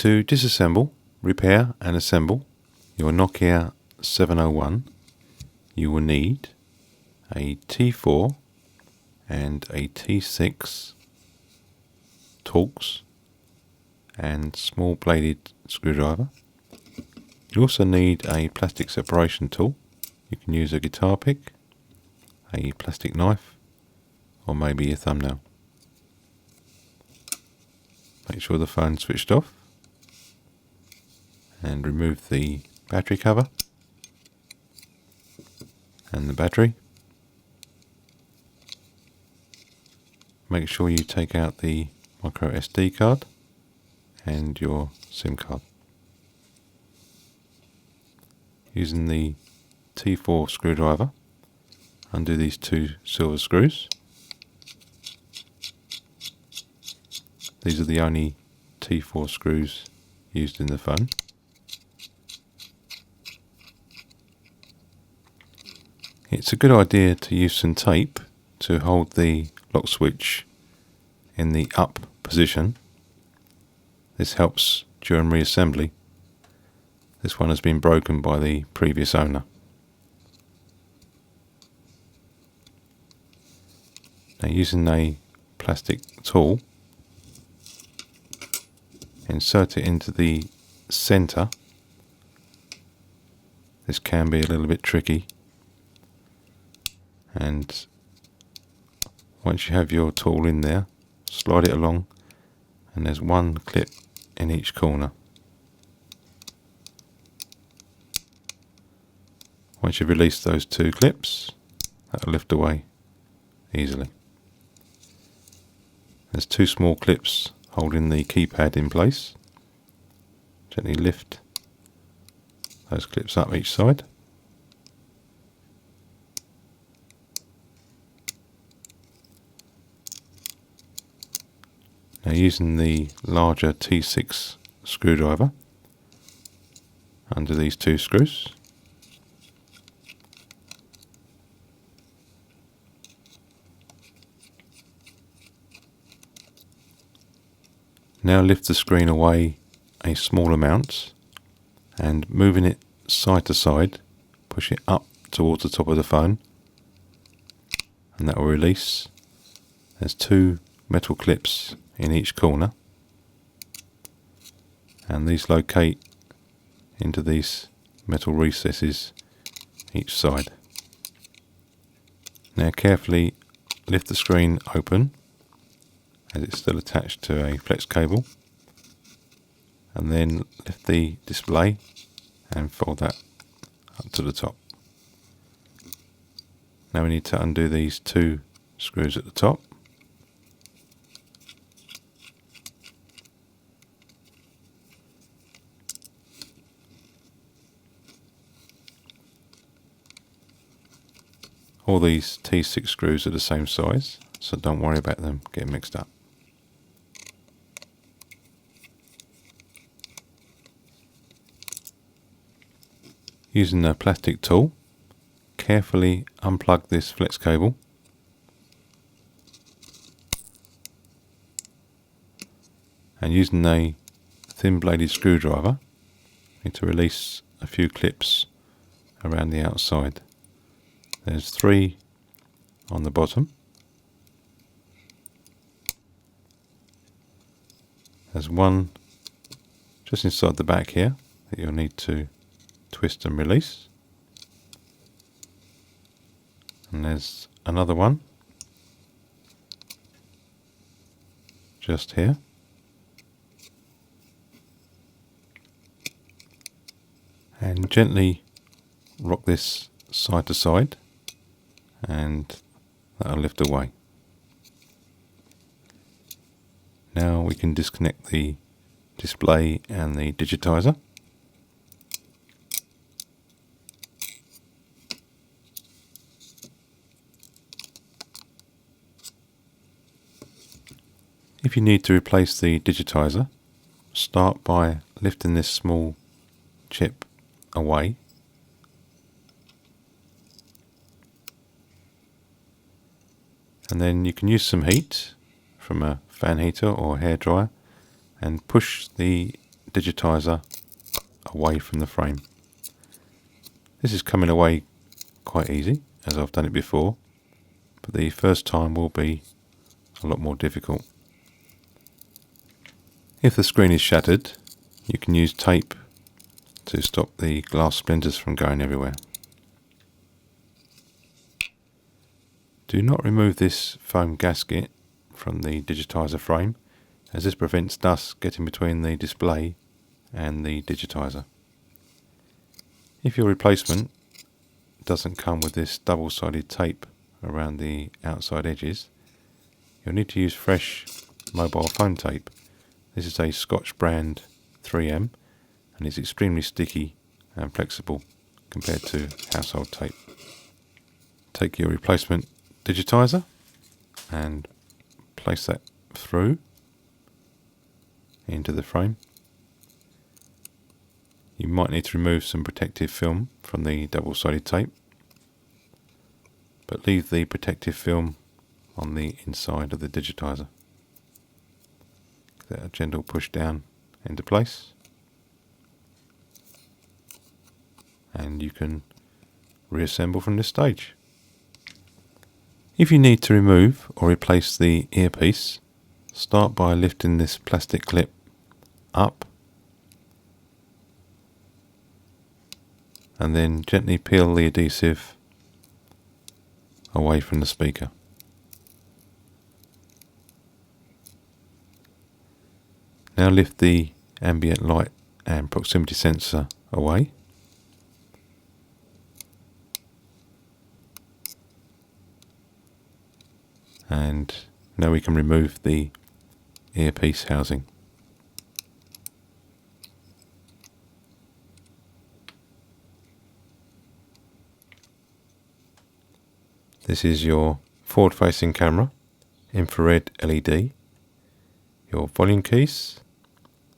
To disassemble, repair and assemble your Nokia 701, you will need a T4 and a T6 Torx and small bladed screwdriver. You also need a plastic separation tool. You can use a guitar pick, a plastic knife, or maybe a thumbnail. Make sure the phone's switched off and remove the battery cover and the battery. Make sure you take out the micro SD card and your SIM card. Using the T4 screwdriver, undo these two silver screws. These are the only T4 screws used in the phone. It's a good idea to use some tape to hold the lock switch in the up position. This helps during reassembly. This one has been broken by the previous owner. Now, using a plastic tool, insert it into the center. This can be a little bit tricky, and once you have your tool in there, slide it along, and there's one clip in each corner. Once you've released those two clips, that'll lift away easily. There's two small clips holding the keypad in place. Gently lift those clips up each side. Now, using the larger T6 screwdriver, under these two screws. Now lift the screen away a small amount and, moving it side to side, push it up towards the top of the phone, and that will release. There's two metal clips in each corner, and these locate into these metal recesses each side. Now carefully lift the screen open as it's still attached to a flex cable, and then lift the display and fold that up to the top. Now we need to undo these two screws at the top. All these T6 screws are the same size, so don't worry about them getting mixed up. Using a plastic tool, carefully unplug this flex cable. And using a thin bladed screwdriver, you need to release a few clips around the outside. There's 3 on the bottom. There's one just inside the back here that you'll need to twist and release. And there's another one just here. And gently rock this side to side, and that'll lift away. Now we can disconnect the display and the digitizer. If you need to replace the digitizer, start by lifting this small chip away. And then you can use some heat from a fan heater or hairdryer and push the digitizer away from the frame. This is coming away quite easy, as I've done it before, but the first time will be a lot more difficult. If the screen is shattered, you can use tape to stop the glass splinters from going everywhere. Do not remove this foam gasket from the digitizer frame, as this prevents dust getting between the display and the digitizer. If your replacement doesn't come with this double-sided tape around the outside edges, you'll need to use fresh mobile phone tape. This is a Scotch brand 3M and is extremely sticky and flexible compared to household tape. Take your replacement digitizer and place that through into the frame. You might need to remove some protective film from the double-sided tape, but leave the protective film on the inside of the digitizer. Give that a gentle push down into place, and you can reassemble from this stage. If you need to remove or replace the earpiece, start by lifting this plastic clip up and then gently peel the adhesive away from the speaker. Now lift the ambient light and proximity sensor away. And now we can remove the earpiece housing. This is your forward-facing camera, infrared LED, your volume keys,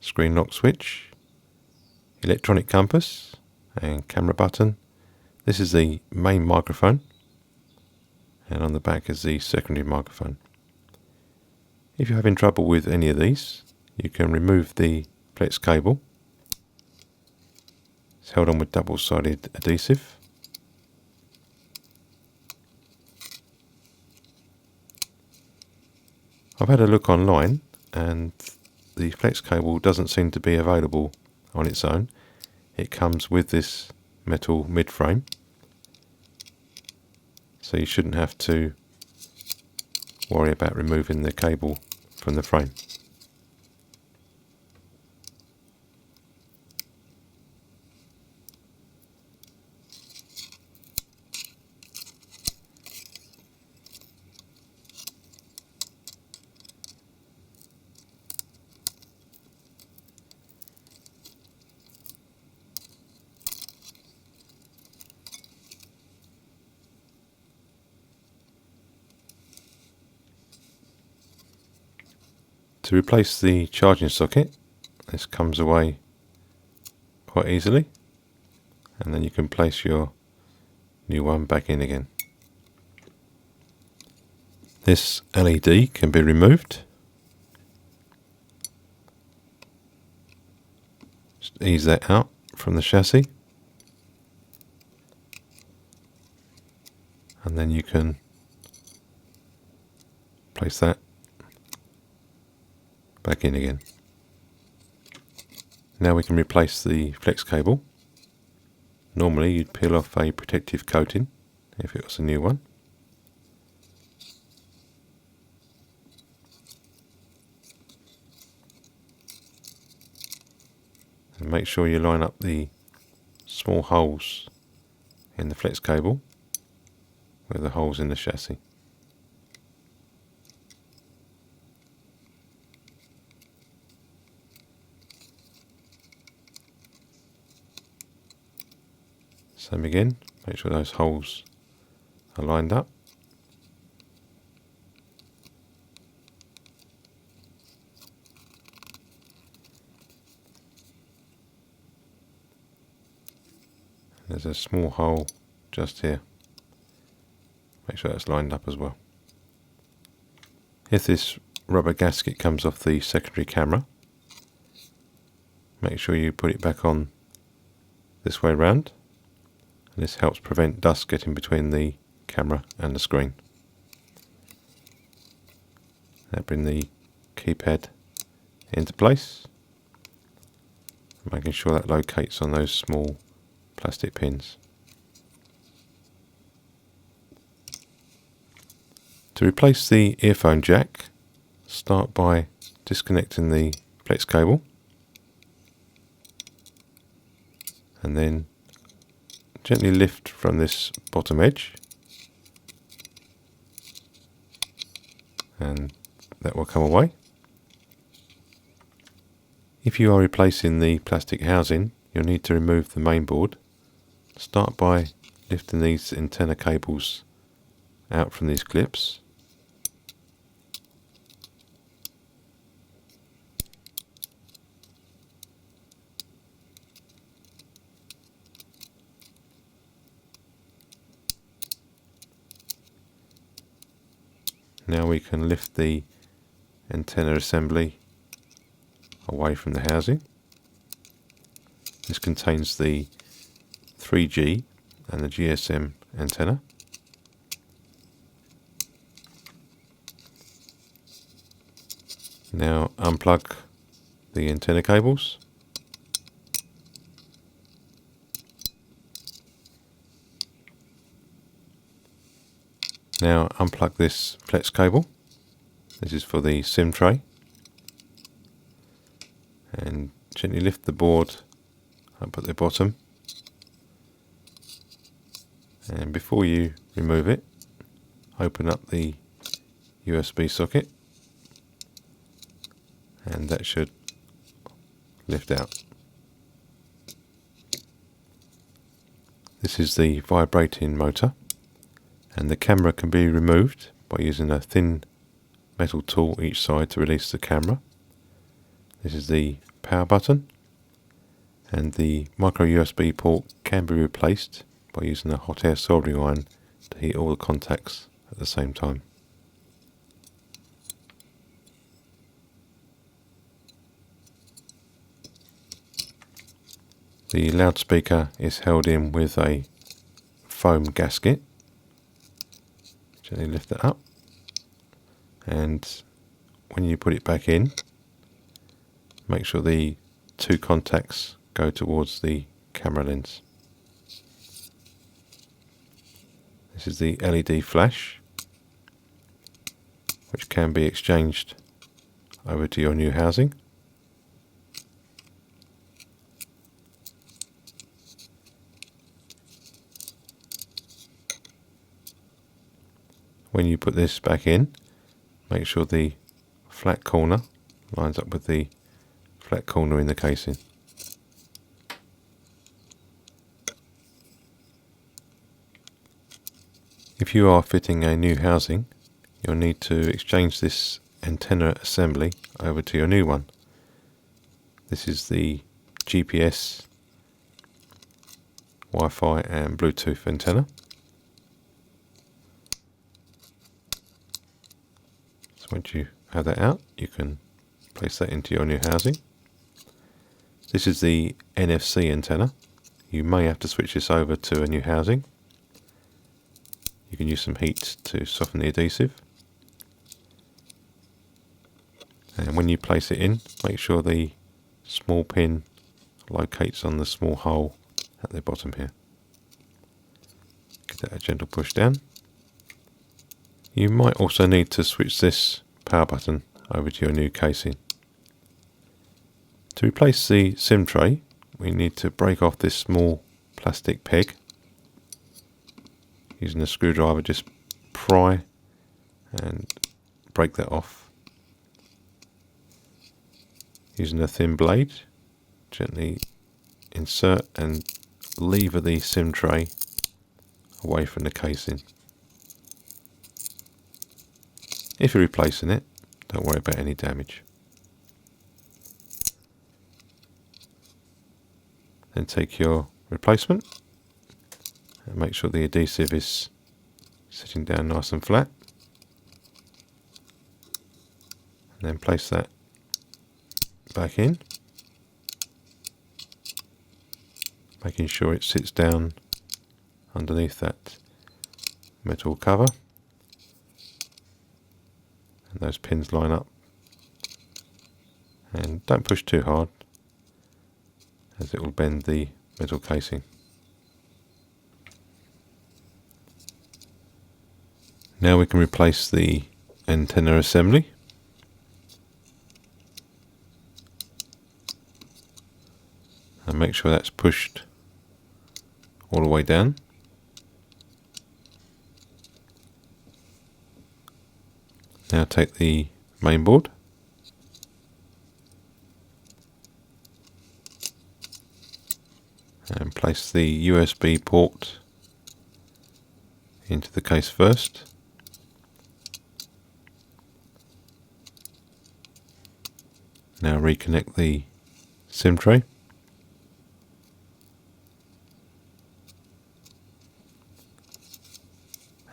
screen lock switch, electronic compass and camera button. This is the main microphone, and on the back is the secondary microphone. If you're having trouble with any of these, you can remove the flex cable. It's held on with double-sided adhesive. I've had a look online and the flex cable doesn't seem to be available on its own. It comes with this metal mid-frame, so you shouldn't have to worry about removing the cable from the frame. To replace the charging socket, this comes away quite easily, and then you can place your new one back in again. This LED can be removed. Just ease that out from the chassis, and then you can place that back in again. Now we can replace the flex cable. Normally you'd peel off a protective coating if it was a new one. And make sure you line up the small holes in the flex cable with the holes in the chassis. Same again, make sure those holes are lined up. There's a small hole just here. Make sure that's lined up as well. If this rubber gasket comes off the secondary camera, make sure you put it back on this way round, and this helps prevent dust getting between the camera and the screen. Now bring the keypad into place, making sure that locates on those small plastic pins. To replace the earphone jack, start by disconnecting the flex cable and then gently lift from this bottom edge, and that will come away. If you are replacing the plastic housing, you'll need to remove the main board. Start by lifting these antenna cables out from these clips. Now we can lift the antenna assembly away from the housing. This contains the 3G and the GSM antenna. Now unplug the antenna cables. Now unplug this flex cable. This is for the SIM tray. And gently lift the board up at the bottom. And before you remove it, open up the USB socket. And that should lift out. This is the vibrating motor, and the camera can be removed by using a thin metal tool each side to release the camera. This is the power button, and the micro USB port can be replaced by using a hot air soldering iron to heat all the contacts at the same time. The loudspeaker is held in with a foam gasket. Gently lift it up, and when you put it back in, make sure the two contacts go towards the camera lens. This is the LED flash, which can be exchanged over to your new housing. When you put this back in, make sure the flat corner lines up with the flat corner in the casing. If you are fitting a new housing, you'll need to exchange this antenna assembly over to your new one. This is the GPS, Wi-Fi and Bluetooth antenna. So once you have that out, you can place that into your new housing. This is the NFC antenna. You may have to switch this over to a new housing. You can use some heat to soften the adhesive. And when you place it in, make sure the small pin locates on the small hole at the bottom here. Give that a gentle push down. You might also need to switch this power button over to your new casing. To replace the SIM tray, we need to break off this small plastic peg. Using a screwdriver, just pry and break that off. Using a thin blade, gently insert and lever the SIM tray away from the casing. If you're replacing it, don't worry about any damage. Then take your replacement and make sure the adhesive is sitting down nice and flat. And then place that back in. making sure it sits down underneath that metal cover, and those pins line up, and don't push too hard as it will bend the metal casing. Now we can replace the antenna assembly. And make sure that's pushed all the way down. Now take the mainboard and place the USB port into the case first. Now reconnect the SIM tray.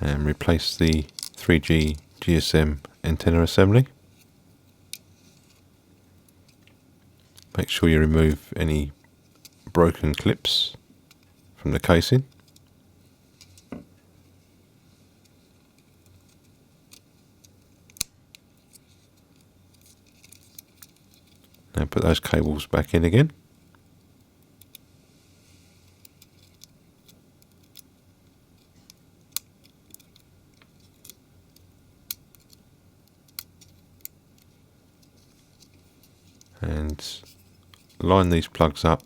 And replace the 3G GSM antenna assembly. Make sure you remove any broken clips from the casing. Now put those cables back in again. And line these plugs up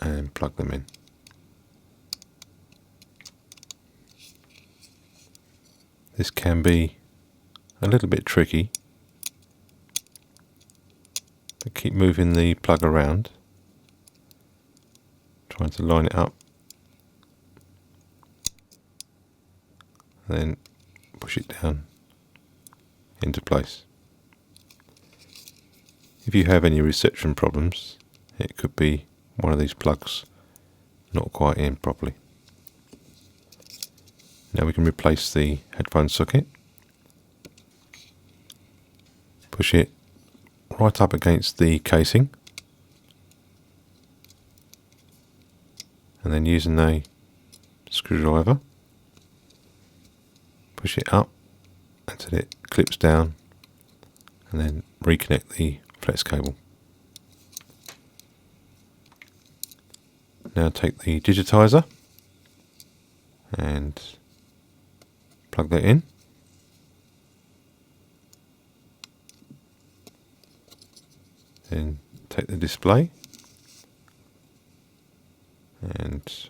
and plug them in. This can be a little bit tricky, but keep moving the plug around, trying to line it up, and then push it down into place. If you have any reception problems, it could be one of these plugs not quite in properly. Now we can replace the headphone socket. Push it right up against the casing, and then using a screwdriver, push it up until it clips down, and then reconnect the flex cable. Now take the digitizer and plug that in. Then take the display and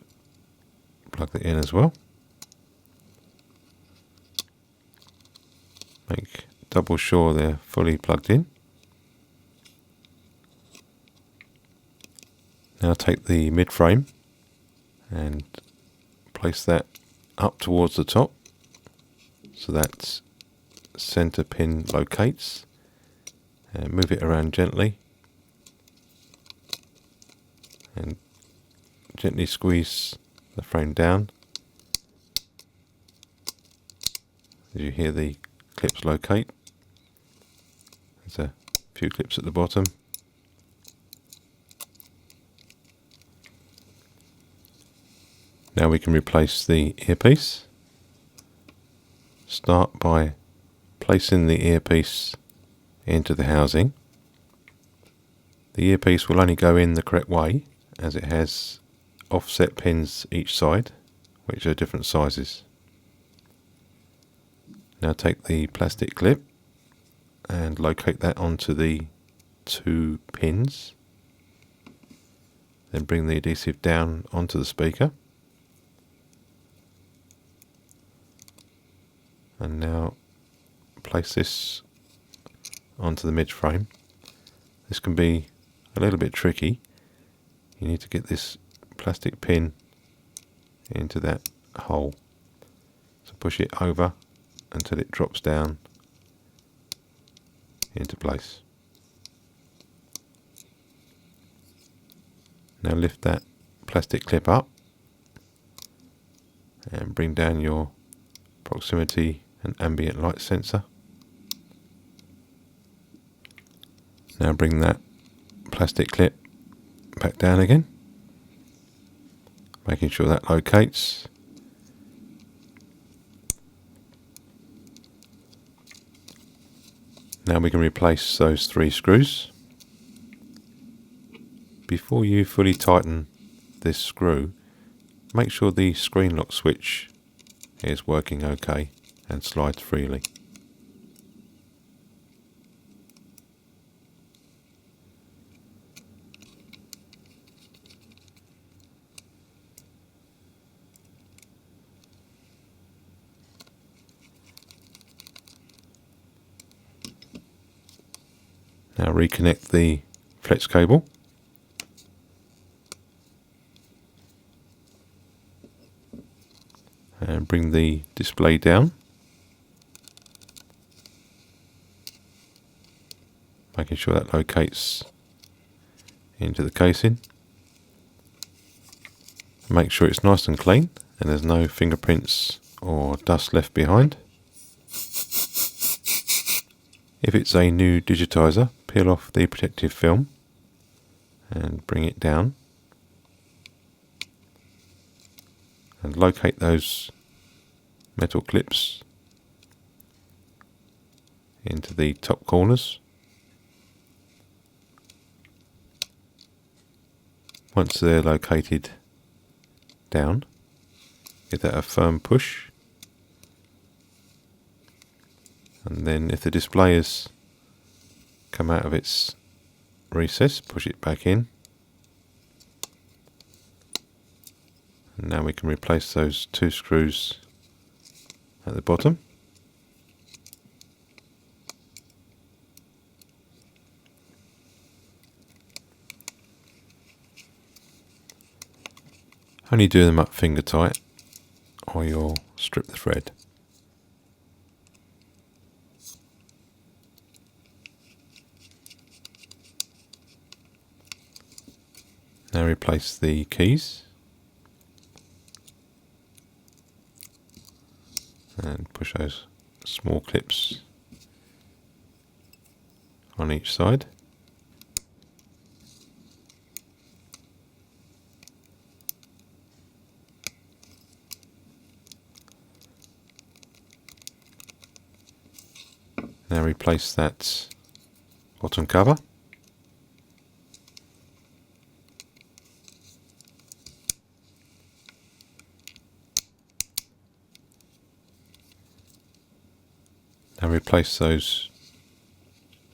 plug that in as well. Make double sure they're fully plugged in. Now take the mid frame and place that up towards the top so that center pin locates, and move it around gently and gently squeeze the frame down as you hear the clips locate. There's a few clips at the bottom. Now we can replace the earpiece. Start by placing the earpiece into the housing. The earpiece will only go in the correct way as it has offset pins each side, which are different sizes. Now take the plastic clip and locate that onto the 2 pins. Then bring the adhesive down onto the speaker. And now place this onto the mid frame. This can be a little bit tricky. You need to get this plastic pin into that hole. So push it over until it drops down into place. Now lift that plastic clip up and bring down your proximity and ambient light sensor. Now bring that plastic clip back down again. making sure that locates. Now we can replace those 3 screws. Before you fully tighten this screw, make sure the screen lock switch is working okay and slides freely. Now reconnect the flex cable. And bring the display down. Making sure that locates into the casing. Make sure it's nice and clean and there's no fingerprints or dust left behind. If it's a new digitizer, peel off the protective film and bring it down. And locate those metal clips into the top corners. Once they're located down, give that a firm push. And then if the display has come out of its recess, push it back in. And now we can replace those 2 screws at the bottom. Only do them up finger tight or you'll strip the thread. Now replace the keys and push those small clips on each side. Now replace that bottom cover. Now replace those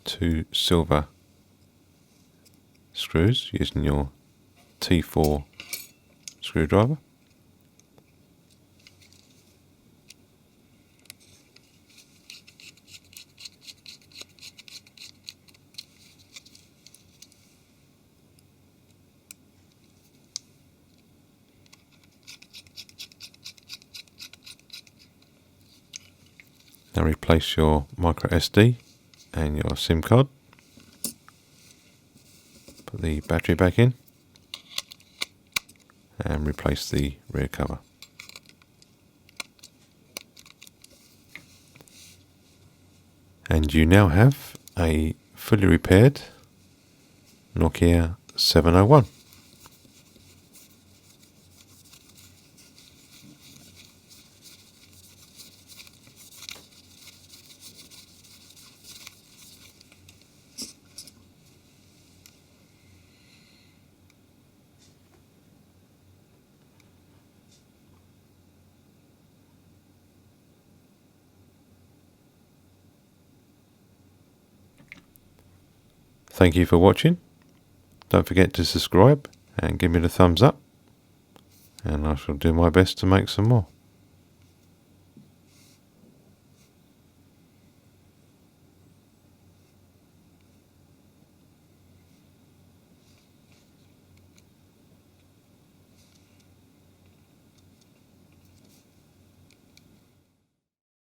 2 silver screws using your T4 screwdriver. Now replace your micro SD and your SIM card. Put the battery back in and replace the rear cover. And you now have a fully repaired Nokia 701. Thank you for watching. Don't forget to subscribe and give me the thumbs up, and I shall do my best to make some more.